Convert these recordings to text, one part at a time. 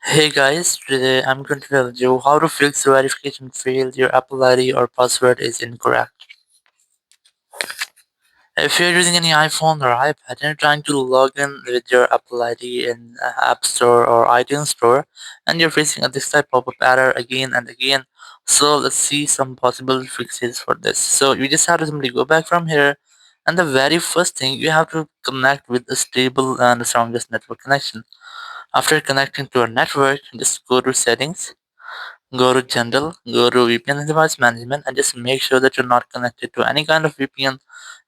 Hey guys, today I'm going to tell you how to fix verification failed your Apple ID or password is incorrect. If you're using any iPhone or iPad and you're trying to log in with your Apple ID in App Store or iTunes Store and you're facing this type of error again and again, so let's see some possible fixes for this. So you just have to simply go back from here, and the very first thing you have to connect with a stable and strongest network connection. After connecting to a network, just go to settings. Go to general, go to VPN and device management, and just make sure that you're not connected to any kind of VPN.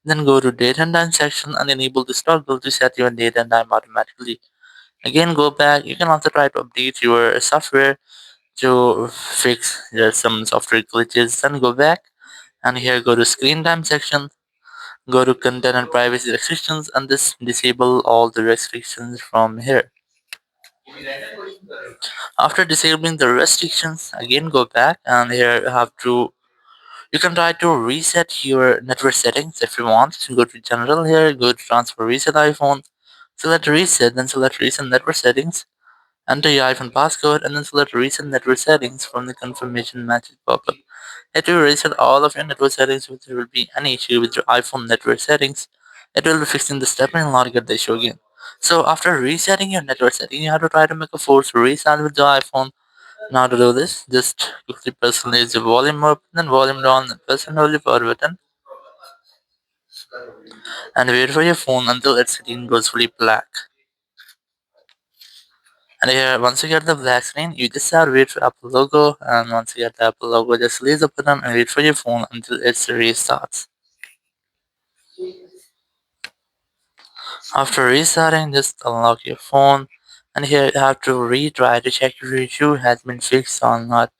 Then go to date and time section and enable this toggle to set your date and time automatically. Again, go back. You can also try to update your software to fix some software glitches. Then go back and here go to screen time section. Go to content and privacy restrictions and just disable all the restrictions from here. After disabling the restrictions, again go back and here you have to. You can try to reset your network settings if you want. So go to general here, go to transfer reset iPhone, select reset, then select reset network settings, enter your iPhone passcode, and then select reset network settings from the confirmation message pop-up. It will reset all of your network settings if there will be any issue with your iPhone network settings. It will be fixing the step and not get the issue again. So after resetting your network setting, you have to try to make a force restart with your iPhone. Now to do this, just quickly press the volume up, then volume down, then press and hold the power button, and wait for your phone until its screen goes fully black. And here, once you get the black screen, you just have to wait for Apple logo, and once you get the Apple logo, just release the button and wait for your phone until it restarts. After restarting, just unlock your phone, and here you have to retry to check if your issue has been fixed or not.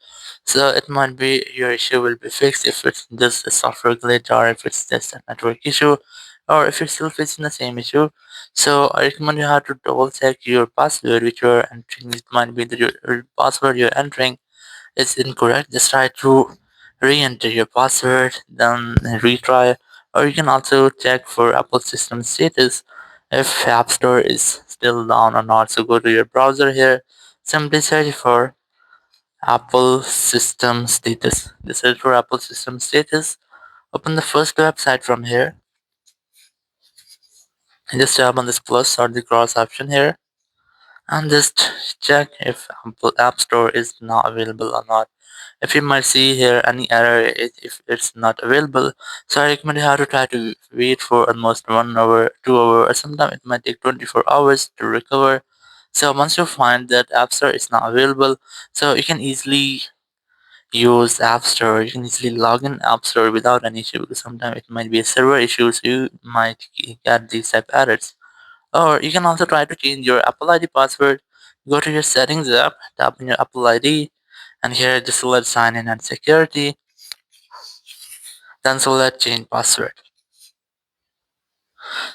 So it might be your issue will be fixed if it's just a software glitch or if it's just a network issue or if you're still facing the same issue. So I recommend you have to double check your password which you're entering. It might be that your password you're entering is incorrect. Just try to re-enter your password, then retry. Or you can also check for Apple system status if App Store is still down or not. So go to your browser here, simply search for Apple System Status. This is for Apple System Status. Open the first website from here and just tap on this plus or the cross option here and just check if Apple App Store is not available or not. If you might see here any error if it's not available, so I recommend you have to try to wait for almost 1 hour, 2 hour, or sometimes it might take 24 hours to recover. So once you find that App Store is not available, so you can easily use App Store. You can easily log in App Store without an issue because sometimes it might be a server issue, so you might get these type errors. Or you can also try to change your Apple ID password. Go to your settings app, tap on your Apple ID, and here just select sign in and security. Then select change password.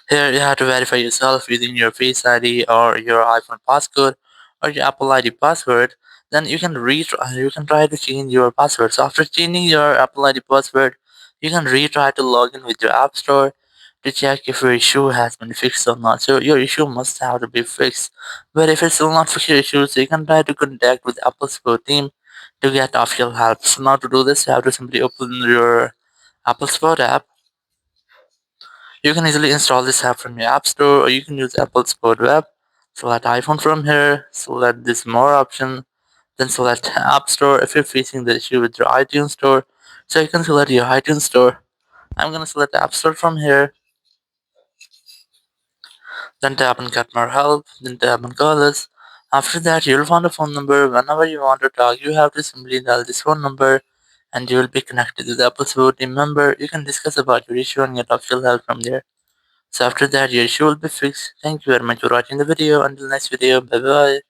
Here you have to verify yourself using your Face ID or your iPhone passcode or your Apple ID password. Then you can try to change your password. So after changing your Apple ID password, you can retry to log in with your App Store to check if your issue has been fixed or not. So your issue must have to be fixed. But if it's still not fixed your issue, so you can try to contact with Apple support team to get official help. So now to do this, you have to simply open your Apple Support app. You can easily install this app from your App Store or you can use Apple Support Web. Select iPhone from here, select this more option, then select App Store if you're facing the issue with your iTunes Store. So you can select your iTunes Store. I'm gonna select App Store from here, then tap on Get More Help, then tap on Call Us. After that, you'll find a phone number. Whenever you want to talk, you have to simply dial this phone number and you will be connected to the Apple Support team member. You can discuss about your issue and get official help from there. So after that your issue will be fixed. Thank you very much for watching the video. Until next video, bye bye.